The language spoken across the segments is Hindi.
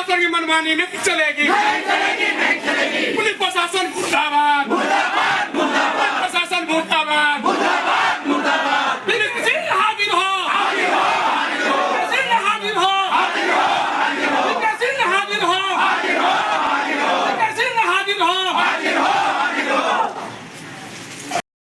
प्रशासन की मनमानी नहीं चलेगी, पुलिस प्रशासन मुर्दाबाद, प्रशासन मुर्दाबाद, पुलिस सिंह हाजिर हो, सिंह हाजिर हो, सिंह हाजिर हो, सिंह हाजिर हो।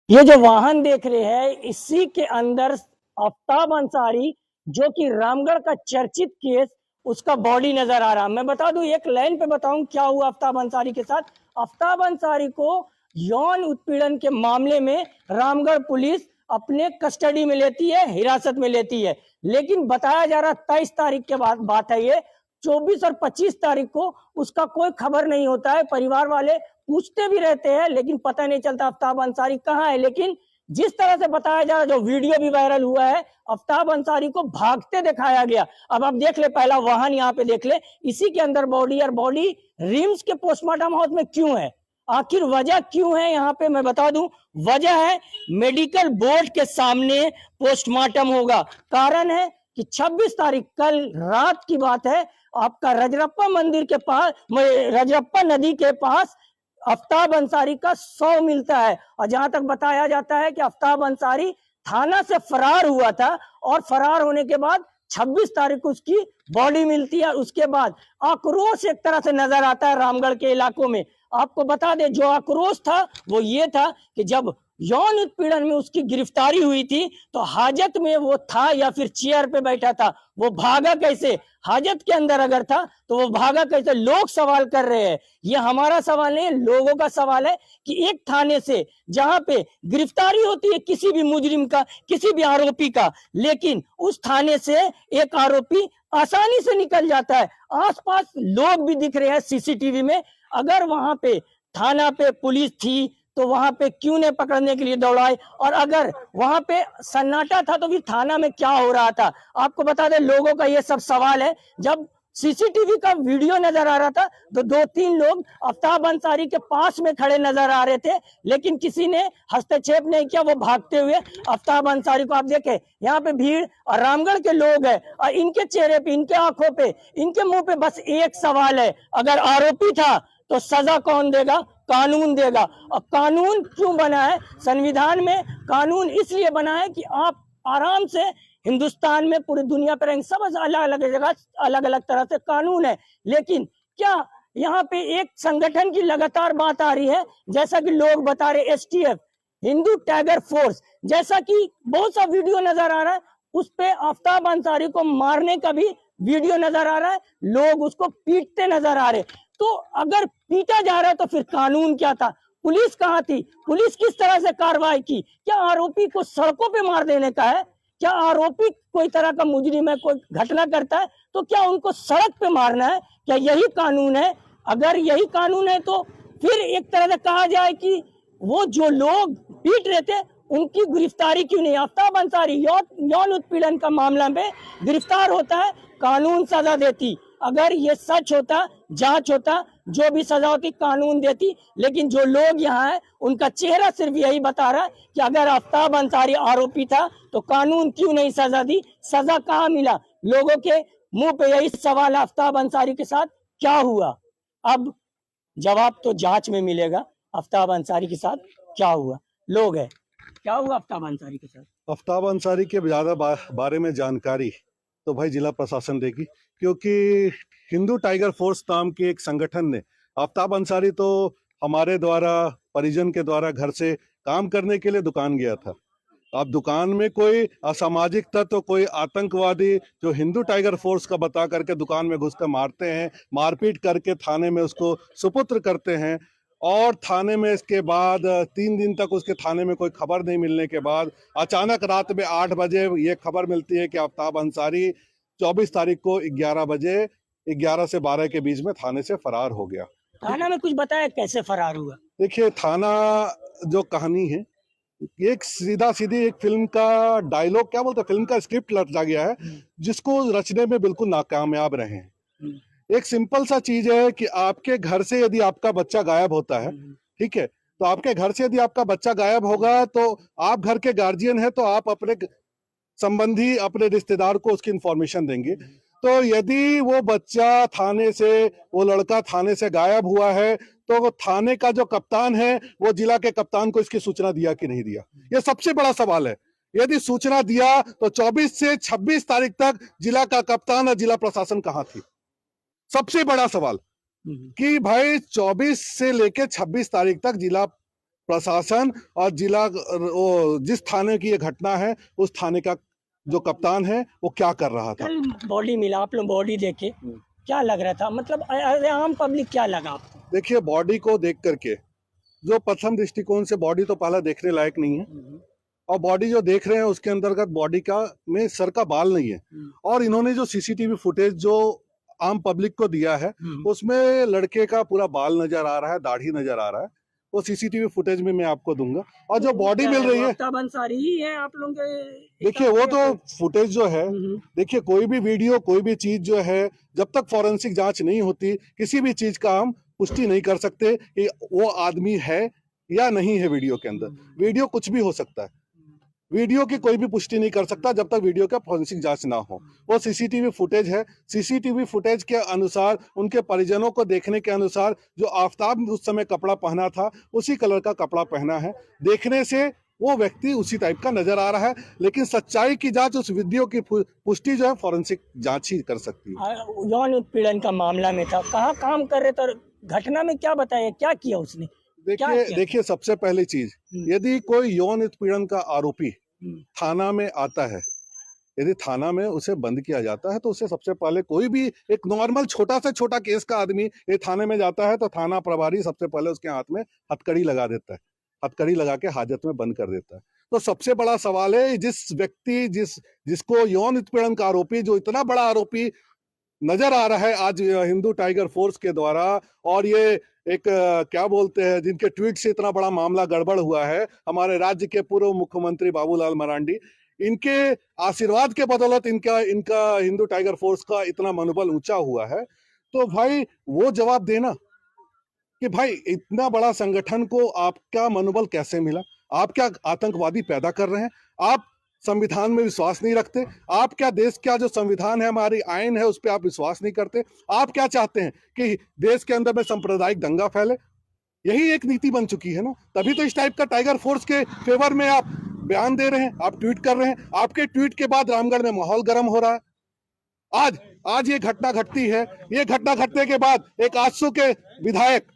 ये जो वाहन देख रहे हैं इसी के अंदर आफ्ताब अंसारी जो कि रामगढ़ का चर्चित केस उसका बॉडी नजर आ रहा। मैं बता दूं, एक लाइन पे बताऊं क्या हुआ आफ्ताब अंसारी के साथ। आफ्ताब अंसारी को यौन उत्पीड़न के मामले में रामगढ़ पुलिस अपने कस्टडी में लेती है, हिरासत में लेती है, लेकिन बताया जा रहा 23 तारीख के बाद बात है ये, 24 और 25 तारीख को उसका कोई खबर नहीं होता है। परिवार वाले पूछते भी रहते हैं लेकिन पता नहीं चलता आफ्ताब अंसारी कहाँ है। लेकिन जिस तरह से बताया जा रहा, जो वीडियो भी वायरल हुआ है, आफ्ताब अंसारी को भागते दिखाया गया। अब आप देख ले, पहला वाहन यहाँ पे देख ले, इसी के अंदर बॉडी, और बॉडी रिम्स के पोस्टमार्टम हाउस में क्यों है, आखिर वजह क्यों है यहाँ पे मैं बता दूं। वजह है मेडिकल बोर्ड के सामने पोस्टमार्टम होगा। कारण है कि 26 तारीख कल रात की बात है, आपका रजरप्पा मंदिर के पास, रजरप्पा नदी के पास आफ्ताब अंसारी का शव मिलता है। और जहां तक बताया जाता है कि आफ्ताब अंसारी थाना से फरार हुआ था और फरार होने के बाद 26 तारीख को उसकी बॉडी मिलती है। उसके बाद आक्रोश एक तरह से नजर आता है रामगढ़ के इलाकों में। आपको बता दे, जो आक्रोश था वो ये था कि जब यौन उत्पीड़न में उसकी गिरफ्तारी हुई थी तो हाजत में वो था या फिर चेयर पे बैठा था, वो भागा कैसे, हाजत के अंदर अगर था तो वो भागा कैसे। लोग सवाल कर रहे हैं, ये हमारा सवाल नहीं, लोगों का सवाल है कि एक थाने से जहां पे गिरफ्तारी होती है किसी भी मुजरिम का, किसी भी आरोपी का, लेकिन उस थाने से एक आरोपी आसानी से निकल जाता है। आसपास लोग भी दिख रहे हैं सीसीटीवी में। अगर वहां पे थाना पे पुलिस थी तो वहां पे क्यों नहीं पकड़ने के लिए दौड़ाए, और अगर वहां पे सन्नाटा था तो फिर थाना में क्या हो रहा था। आपको बता दें, लोगों का ये सब सवाल है। जब सीसीटीवी का वीडियो नजर आ रहा था तो 2-3 लोग आफ्ताब अंसारी के पास में खड़े नजर आ रहे थे, लेकिन किसी ने हस्तक्षेप नहीं किया, वो भागते हुए आफ्ताब अंसारी को। आप देखें यहाँ पे भीड़ और रामगढ़ के लोग हैं, और इनके चेहरे पे, इनके आंखों पे, इनके मुंह पे बस एक सवाल है, अगर आरोपी था तो सजा कौन देगा, कानून देगा। और कानून क्यों बना है, संविधान में कानून इसलिए बना है कि आप आराम से हिंदुस्तान में, पूरी दुनिया पर रहेंगे, सब अलग अलग जगह अलग अलग तरह से कानून है। लेकिन क्या यहाँ पे एक संगठन की लगातार बात आ रही है, जैसा कि लोग बता रहे, एसटीएफ, हिंदू टाइगर फोर्स, जैसा कि बहुत सा वीडियो नजर आ रहा है, उस पे आफ्ताब अंसारी को मारने का भी वीडियो नजर आ रहा है, लोग उसको पीटते नजर आ रहे। तो अगर पीटा जा रहा है तो फिर कानून क्या था, पुलिस कहाँ थी, पुलिस किस तरह से कार्रवाई की। क्या आरोपी को सड़कों पे मार देने का है, क्या आरोपी कोई तरह का मुजरिम है, कोई घटना करता है तो क्या उनको सड़क पे मारना है, क्या यही कानून है। अगर यही कानून है तो फिर एक तरह से कहा जाए कि वो जो लोग पीट रहे थे उनकी गिरफ्तारी क्यों नहीं। आफ्ताब अंसारी यौन उत्पीड़न का मामला में गिरफ्तार होता है, कानून सजा देती। अगर ये सच होता, जांच होता, जो भी सजा होती कानून देती। लेकिन जो लोग यहाँ हैं उनका चेहरा सिर्फ यही बता रहा है कि अगर आफ्ताब अंसारी आरोपी था तो कानून क्यों नहीं सजा दी, सजा कहाँ मिला। लोगों के मुंह पे यही सवाल है, आफ्ताब अंसारी के साथ क्या हुआ। अब जवाब तो जांच में मिलेगा, आफ्ताब अंसारी के साथ क्या हुआ। लोग है, क्या हुआ आफ्ताब अंसारी के साथ। आफ्ताब अंसारी के ज़्यादा बारे में जानकारी तो भाई जिला प्रशासन देगी, क्योंकि हिंदू टाइगर फोर्स नाम के एक संगठन ने, आफ्ताब अंसारी तो हमारे द्वारा, परिजन के द्वारा घर से काम करने के लिए दुकान गया था। अब दुकान में कोई असामाजिक तत्व, कोई आतंकवादी जो हिंदू टाइगर फोर्स का बता करके दुकान में घुसकर मारते हैं, मारपीट करके थाने में उसको सुपुत्र करते हैं, और थाने में इसके बाद 3 दिन तक उसके थाने में कोई खबर नहीं मिलने के बाद अचानक रात में 8 बजे ये खबर मिलती है कि आफ्ताब अंसारी 24 तारीख को 11 बजे, 11 से 12 के बीच में थाने से फरार हो गया। थाना में कुछ बताया कैसे फरार हुआ। देखिए, थाना जो कहानी है, एक सीधा सीधी एक फिल्म का डायलॉग, क्या बोलते हैं, फिल्म का स्क्रिप्ट रचा गया है, जिसको रचने में बिल्कुल नाकामयाब रहे हैं। एक सिंपल सा चीज है कि आपके घर से यदि आपका बच्चा गायब होता है, ठीक है, तो आपके घर से यदि आपका बच्चा गायब होगा तो आप घर के गार्जियन है, तो आप अपने संबंधी, अपने रिश्तेदार को उसकी इंफॉर्मेशन देंगे। तो यदि वो बच्चा थाने से, वो लड़का थाने से गायब हुआ है, तो वो थाने का जो कप्तान है वो जिला के कप्तान को इसकी सूचना दिया कि नहीं दिया? ये सबसे बड़ा सवाल है। यदि सूचना दिया तो 24 से 26 तारीख तक जिला का कप्तान और जिला प्रशासन कहां थी? सबसे बड़ा सवाल कि भाई 24 से लेके 26 तारीख तक जिला प्रशासन और जिस थाने की ये घटना है उस थाने का जो कप्तान है वो क्या कर रहा था? कल बॉडी मिला, आप लोग बॉडी देखे, क्या लग रहा था? मतलब आम पब्लिक क्या लगा आपको? देखिए, बॉडी को देख करके जो प्रथम दृष्टिकोण से बॉडी तो पहला देखने लायक नहीं है, और बॉडी जो देख रहे हैं उसके अंतर्गत बॉडी का में सर का बाल नहीं है, और इन्होंने जो सीसीटीवी फुटेज जो आम पब्लिक को दिया है उसमें लड़के का पूरा बाल नजर आ रहा है, दाढ़ी नजर आ रहा है। वो सीसीटीवी फुटेज में मैं आपको दूंगा, और जो बॉडी मिल रही है आफ्ताब अंसारी ही है आप लोगों के। देखिए, वो तो फुटेज जो है, देखिए कोई भी वीडियो, कोई भी चीज जो है, जब तक फॉरेंसिक जांच नहीं होती किसी भी चीज का हम पुष्टि नहीं कर सकते कि वो आदमी है या नहीं है। वीडियो के अंदर वीडियो कुछ भी हो सकता है, वीडियो की कोई भी पुष्टि नहीं कर सकता जब तक वीडियो का फॉरेंसिक जांच ना हो। वो सीसीटीवी फुटेज है, सीसीटीवी फुटेज के अनुसार, उनके परिजनों को देखने के अनुसार, जो आफ्ताब ने उस समय कपड़ा पहना था उसी कलर का कपड़ा पहना है। देखने से वो व्यक्ति उसी टाइप का नजर आ रहा है, लेकिन सच्चाई की जांच, उस वीडियो की पुष्टि जो है फॉरेंसिक जांच ही कर सकती है। यौन उत्पीड़न का मामला में था, कहाँ काम कर रहे थे और घटना में क्या बताया, क्या किया उसने? देखिए सबसे पहली चीज, यदि कोई यौन उत्पीड़न का आरोपी थाना में आता है, यदि थाना में उसे बंद किया जाता है, तो उसे सबसे पहले, कोई भी एक नॉर्मल छोटा से छोटा केस का आदमी ये थाने में जाता है तो थाना प्रभारी सबसे पहले उसके हाथ में हथकड़ी लगा देता है, हथकड़ी लगा के हाजत में बंद कर देता है। तो सबसे बड़ा सवाल है, जिस व्यक्ति जिसको यौन उत्पीड़न का आरोपी, जो इतना बड़ा आरोपी नजर आ रहा है आज हिंदू टाइगर फोर्स के द्वारा, और ये एक क्या बोलते हैं, जिनके ट्वीट से इतना बड़ा मामला गड़बड़ हुआ है, हमारे राज्य के पूर्व मुख्यमंत्री बाबूलाल मरांडी, इनके आशीर्वाद के बदौलत इनका हिंदू टाइगर फोर्स का इतना मनोबल ऊंचा हुआ है। तो भाई वो जवाब देना कि भाई इतना बड़ा संगठन को आपका मनोबल कैसे मिला? आप क्या आतंकवादी पैदा कर रहे हैं? आप संविधान में विश्वास नहीं रखते? आप क्या देश का जो संविधान है, हमारी आईन है, उस पर आप विश्वास नहीं करते? आप क्या चाहते हैं कि देश के अंदर में सांप्रदायिक दंगा फैले? यही एक नीति बन चुकी है ना, तभी तो इस टाइप का टाइगर फोर्स के फेवर में आप बयान दे रहे हैं, आप ट्वीट कर रहे हैं। आपके ट्वीट के बाद रामगढ़ में माहौल गर्म हो रहा है। आज ये घटना घटती है, ये घटना घटने के बाद एक आजसू के विधायक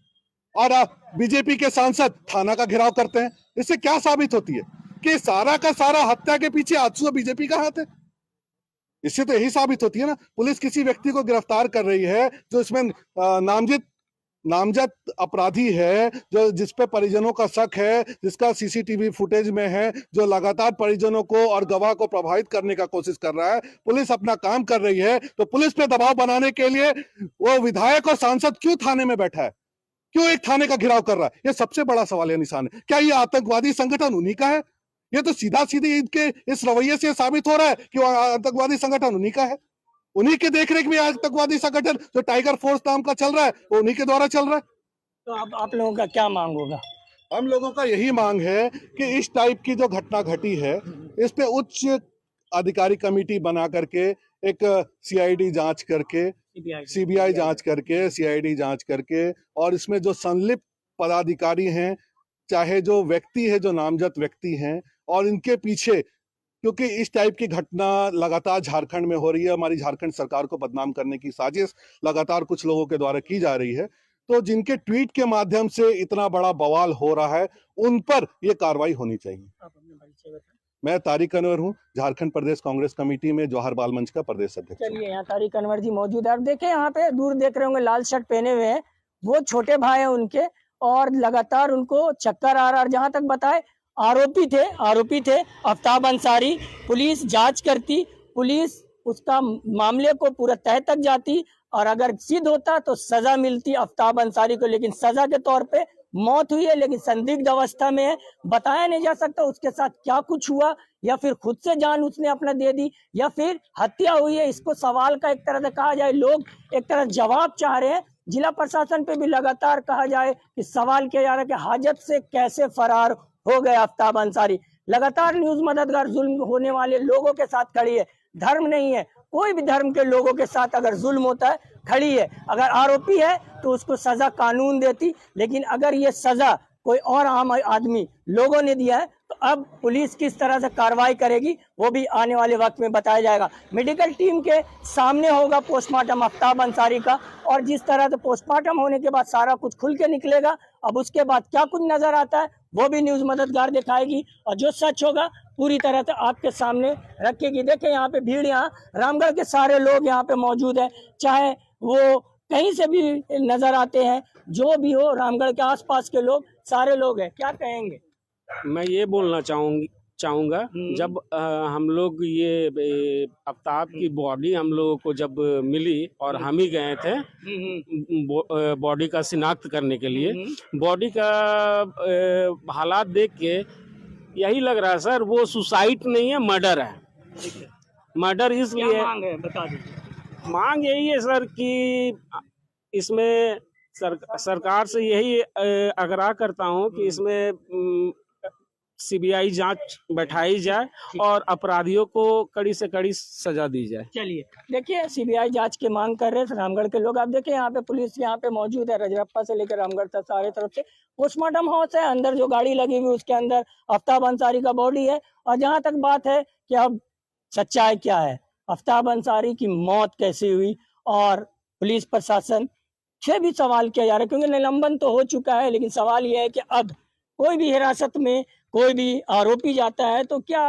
और बीजेपी के सांसद थाना का घेराव करते हैं। इससे क्या साबित होती है कि सारा का सारा हत्या के पीछे आजसू और बीजेपी का हाथ है? इससे तो यही साबित होती है ना, पुलिस किसी व्यक्ति को गिरफ्तार कर रही है जो इसमें नामजद अपराधी है, जो जिसपे परिजनों का शक है, जिसका सीसीटीवी फुटेज में है, जो लगातार परिजनों को और गवाह को प्रभावित करने का कोशिश कर रहा है। पुलिस अपना काम कर रही है, तो पुलिस पे दबाव बनाने के लिए वो विधायक और सांसद क्यों थाने में बैठा है, क्यों एक थाने का घेराव कर रहा है? ये सबसे बड़ा सवाल है, निशान है। क्या ये आतंकवादी संगठन उन्हीं का है? ये तो सीधा सीधी इनके इस रवैये से साबित हो रहा है कि आतंकवादी संगठन उन्हीं का है। उन्हीं के देखरेख में आतंकवादी संगठन जो टाइगर फोर्स नाम का चल रहा है, वो उन्हीं के द्वारा चल रहा है। तो आप लोगों का क्या मांग होगा? हम लोगों का यही मांग है कि इस टाइप की जो घटना घटी है, इस पे उच्च अधिकारी कमेटी बना करके, एक सीआईडी जांच करके, सीबीआई जांच करके, सीआईडी जांच करके, और इसमें जो संलिप्त पदाधिकारी हैं, चाहे जो व्यक्ति है, जो नामजद व्यक्ति हैं, और इनके पीछे, क्योंकि इस टाइप की घटना लगातार झारखंड में हो रही है, हमारी झारखंड सरकार को बदनाम करने की साजिश लगातार कुछ लोगों के द्वारा की जा रही है। तो जिनके ट्वीट के माध्यम से इतना बड़ा बवाल हो रहा है, उन पर यह कार्रवाई होनी चाहिए। मैं तारिक अनवर हूँ, झारखंड प्रदेश कांग्रेस कमेटी में जवाहर बाल मंच का प्रदेश अध्यक्ष। चलिए, यहाँ तारिक अनवर जी मौजूद है। आप देखें, यहाँ पे दूर देख रहे होंगे, लाल शर्ट पहने हुए हैं, वो छोटे भाई हैं उनके, और लगातार उनको चक्कर आ रहा है। जहाँ तक बताए, आरोपी थे आफ्ताब अंसारी। पुलिस जांच करती, पुलिस उसका मामले को पूरा तह तक जाती, और अगर सिद्ध होता तो सजा मिलती आफ्ताब अंसारी को। लेकिन सजा के तौर पे मौत हुई है, लेकिन संदिग्ध अवस्था में है, बताया नहीं जा सकता उसके साथ क्या कुछ हुआ, या फिर खुद से जान उसने अपना दे दी, या फिर हत्या हुई है। इसको सवाल का एक तरह से कहा जाए, लोग एक तरह जवाब चाह रहे हैं। जिला प्रशासन पे भी लगातार कहा जाए कि सवाल किया जा रहा है कि हाजत से कैसे फरार हो गए आफ्ताब अंसारी। लगातार न्यूज मददगार जुल्म होने वाले लोगों के साथ खड़ी है। धर्म नहीं है। कोई भी धर्म के लोगों के साथ अगर जुल्म होता है, खड़ी है। अगर आरोपी है तो उसको सजा कानून देती, लेकिन अगर ये सजा कोई और आम आदमी लोगों ने दिया है तो अब पुलिस किस तरह से कार्रवाई करेगी वो भी आने वाले वक्त में बताया जाएगा। मेडिकल टीम के सामने होगा पोस्टमार्टम आफ्ताब अंसारी का, और जिस तरह से पोस्टमार्टम होने के बाद सारा कुछ खुल के निकलेगा। अब उसके बाद क्या कुछ नजर आता है वो भी न्यूज मददगार दिखाएगी, और जो सच होगा पूरी तरह से आपके सामने रखेगी। देखिए यहाँ पे भीड़, यहाँ रामगढ़ के सारे लोग यहाँ पे मौजूद है, चाहे वो कहीं से भी नजर आते हैं, जो भी हो, रामगढ़ के आसपास के लोग सारे लोग हैं। क्या कहेंगे? मैं ये बोलना चाहूँगा जब हम लोग ये आफ्ताब की बॉडी हम लोगों को जब मिली और हम ही गए थे बॉडी का शिनाख्त करने के लिए, बॉडी का हालात देख के यही लग रहा है सर वो सुसाइड नहीं है, मर्डर है। मर्डर इसलिए मांग है बता दीजिए। मांग यही है सर कि इसमें सरकार से यही आग्रह करता हूं कि इसमें सीबीआई जांच बैठाई जाए और अपराधियों को कड़ी से कड़ी सजा दी जाए। चलिए देखिए, सीबीआई जांच की मांग कर रहे हैं रामगढ़ के लोग। आप देखिए यहाँ पे पुलिस यहाँ पे मौजूद है, रजरप्पा से लेकर रामगढ़ तक सारे तरफ से। पोस्टमार्टम हाउस है, अंदर जो गाड़ी लगी हुई उसके अंदर आफ्ताब अंसारी का बॉडी है। और जहाँ तक बात है कि अब सच्चाई क्या है, आफ्ताब अंसारी की मौत कैसे हुई, और पुलिस प्रशासन से भी सवाल किया जा रहा है, क्योंकि निलंबन तो हो चुका है। लेकिन सवाल यह है कि अब कोई भी हिरासत में कोई भी आरोपी जाता है तो क्या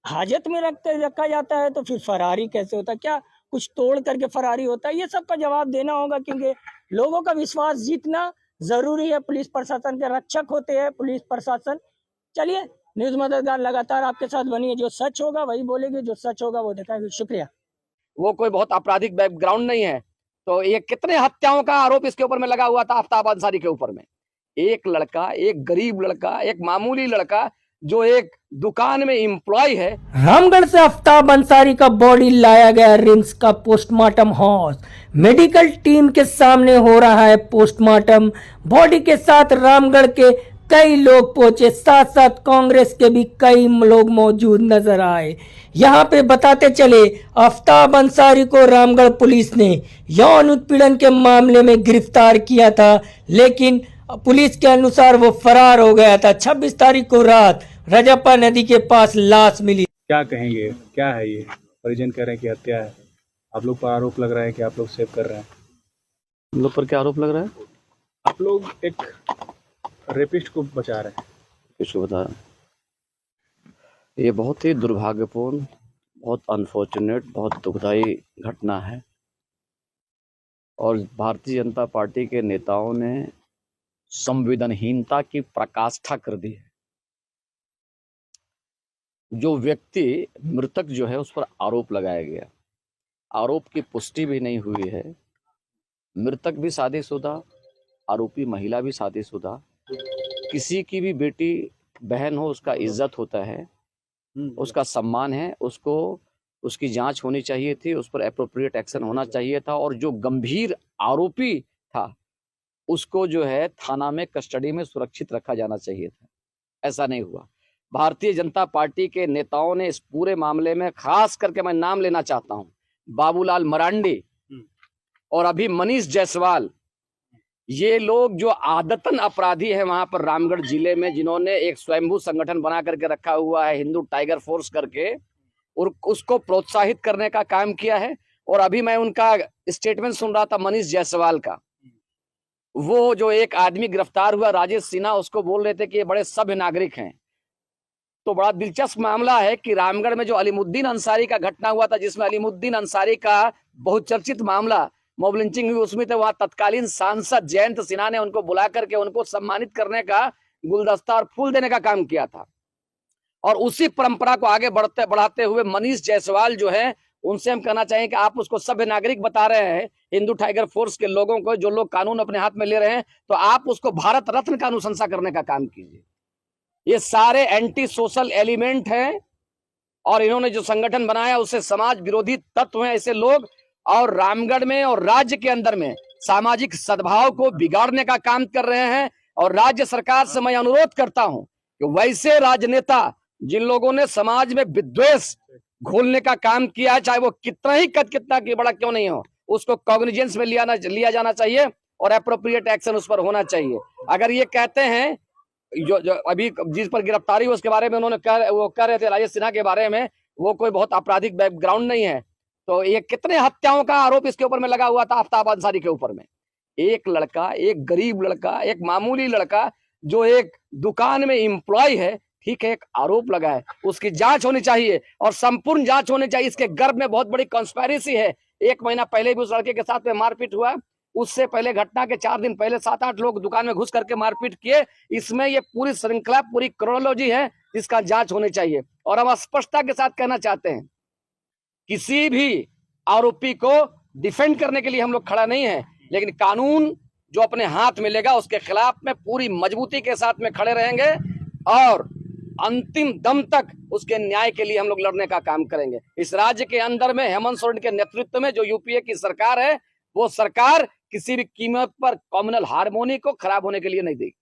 हाजत में रखा जाता है, तो फिर फरारी कैसे होता है, क्या कुछ तोड़ करके फरारी होता है? ये सब का जवाब देना होगा, क्योंकि लोगों का विश्वास जीतना जरूरी है। पुलिस प्रशासन के रक्षक होते हैं पुलिस प्रशासन। चलिए, न्यूज मददगार लगातार आपके साथ बनी है, जो सच होगा वही बोलेगी, जो सच होगा वो दिखाएगी। शुक्रिया। वो कोई बहुत आपराधिक बैकग्राउंड नहीं है, तो ये कितने हत्याओं का आरोप इसके ऊपर में लगा हुआ था आफ्ताब अंसारी के ऊपर में। एक लड़का, एक गरीब लड़का, एक मामूली लड़का जो एक दुकान में एम्प्लॉय है। रामगढ़ से आफ्ताब अंसारी का बॉडी लाया गया रिम्स का पोस्टमार्टम हाउस। मेडिकल टीम के सामने हो रहा है पोस्टमार्टम। बॉडी के साथ रामगढ़ के कई लोग पहुंचे, साथ साथ कांग्रेस के भी कई लोग मौजूद नजर आए। यहाँ पे बताते चले, आफ्ताब अंसारी को रामगढ़ पुलिस ने यौन उत्पीड़न के मामले में गिरफ्तार किया था, लेकिन पुलिस के अनुसार वो फरार हो गया था। 26 तारीख को रात रजप्पा नदी के पास लाश मिली। क्या कहेंगे, क्या है ये? परिजन कह रहे हैं कि हत्या है, आप लोग पर आरोप लग रहा है कि आप लोग सेव कर रहे हैं। हम लोग पर क्या आरोप लग रहा है? आप लोग एक रेपिस्ट को बचा रहे हैं। किसको बता रहे हैं? ये बहुत ही दुर्भाग्यपूर्ण, बहुत अनफॉर्चुनेट, बहुत दुखदाई घटना है, और भारतीय जनता पार्टी के नेताओं ने संवेदनहीनता की पराकाष्ठा कर दी है। जो व्यक्ति मृतक जो है उस पर आरोप लगाया गया, आरोप की पुष्टि भी नहीं हुई है। मृतक भी शादीशुदा, आरोपी महिला भी शादीशुदा। किसी की भी बेटी बहन हो, उसका इज्जत होता है, उसका सम्मान है, उसको उसकी जांच होनी चाहिए थी, उस पर एप्रोप्रिएट एक्शन होना चाहिए था। और जो गंभीर आरोपी था उसको जो है थाना में कस्टडी में सुरक्षित रखा जाना चाहिए था, ऐसा नहीं हुआ। भारतीय जनता पार्टी के नेताओं ने इस पूरे मामले में, खास करके मैं नाम लेना चाहता हूं, बाबूलाल मरांडी और अभी मनीष जायसवाल, ये लोग जो आदतन अपराधी हैं वहां पर रामगढ़ जिले में, जिन्होंने एक स्वयंभू संगठन बना करके रखा हुआ है हिंदू टाइगर फोर्स करके, और उसको प्रोत्साहित करने का काम किया है। और अभी मैं उनका स्टेटमेंट सुन रहा था मनीष जायसवाल का, वो जो एक आदमी गिरफ्तार हुआ राजेश सिन्हा, उसको बोल रहे थे कि ये बड़े सभ्य नागरिक हैं। तो बड़ा दिलचस्प मामला है कि रामगढ़ में जो अलीमुद्दीन अंसारी का घटना हुआ था, जिसमें अलीमुद्दीन अंसारी का बहुचर्चित मामला मॉब लिंचिंग हुई, उसमें तो वहां तत्कालीन सांसद जयंत सिन्हा ने उनको बुला करके उनको सम्मानित करने का, गुलदस्ता और फूल देने का काम किया था। और उसी परंपरा को आगे बढ़ाते हुए मनीष जायसवाल जो है, उनसे हम कहना चाहेंगे कि आप उसको सभ्य नागरिक बता रहे हैं हिंदू टाइगर फोर्स के लोगों को, जो लोग कानून अपने हाथ में ले रहे हैं, तो आप उसको भारत रत्न का अनुशंसा करने का काम कीजिए। ये सारे एंटी सोशल एलिमेंट हैं, और इन्होंने जो संगठन बनाया उससे समाज विरोधी तत्व हैं ऐसे लोग, और रामगढ़ में और राज्य के अंदर में सामाजिक सद्भाव को बिगाड़ने का काम कर रहे हैं। और राज्य सरकार से मैं अनुरोध करता हूं कि वैसे राजनेता जिन लोगों ने समाज में विद्वेष घोलने का काम किया है, चाहे वो कितना ही कद कितना की बड़ा क्यों नहीं हो, उसको कॉग्निजेंस में लिया जाना चाहिए और एप्रोप्रिएट एक्शन उस पर होना चाहिए। अगर ये कहते हैं जो अभी जिस पर गिरफ्तारी हुई उसके बारे में उन्होंने वो कह रहे थे राजेश सिन्हा के बारे में, वो कोई बहुत आपराधिक बैकग्राउंड नहीं है, तो ये कितने हत्याओं का आरोप इसके ऊपर में लगा हुआ था आफ्ताब अंसारी के ऊपर में। एक लड़का, एक गरीब लड़का, एक मामूली लड़का जो एक दुकान में एम्प्लॉय है, ठीक है, एक आरोप लगा है, उसकी जांच होनी चाहिए और संपूर्ण जांच होनी चाहिए। इसके गर्भ में बहुत बड़ी कॉन्स्पिरेसी है। 1 महीना पहले भी उस लड़के के साथ में मारपीट हुआ, उससे पहले घटना के 4 दिन पहले 7-8 लोग दुकान में घुस करके मारपीट किए। इसमें ये पूरी श्रृंखला, पूरी क्रोनोलॉजी है जिसका जांच होनी चाहिए। और हम स्पष्टता के साथ कहना चाहते हैं, किसी भी आरोपी को डिफेंड करने के लिए हम लोग खड़ा नहीं है, लेकिन कानून जो अपने हाथ में लेगा उसके खिलाफ में पूरी मजबूती के साथ में खड़े रहेंगे और अंतिम दम तक उसके न्याय के लिए हम लोग लड़ने का काम करेंगे। इस राज्य के अंदर में हेमंत सोरेन के नेतृत्व में जो यूपीए की सरकार है, वो सरकार किसी भी कीमत पर कम्युनल हार्मोनी को खराब होने के लिए नहीं देगी।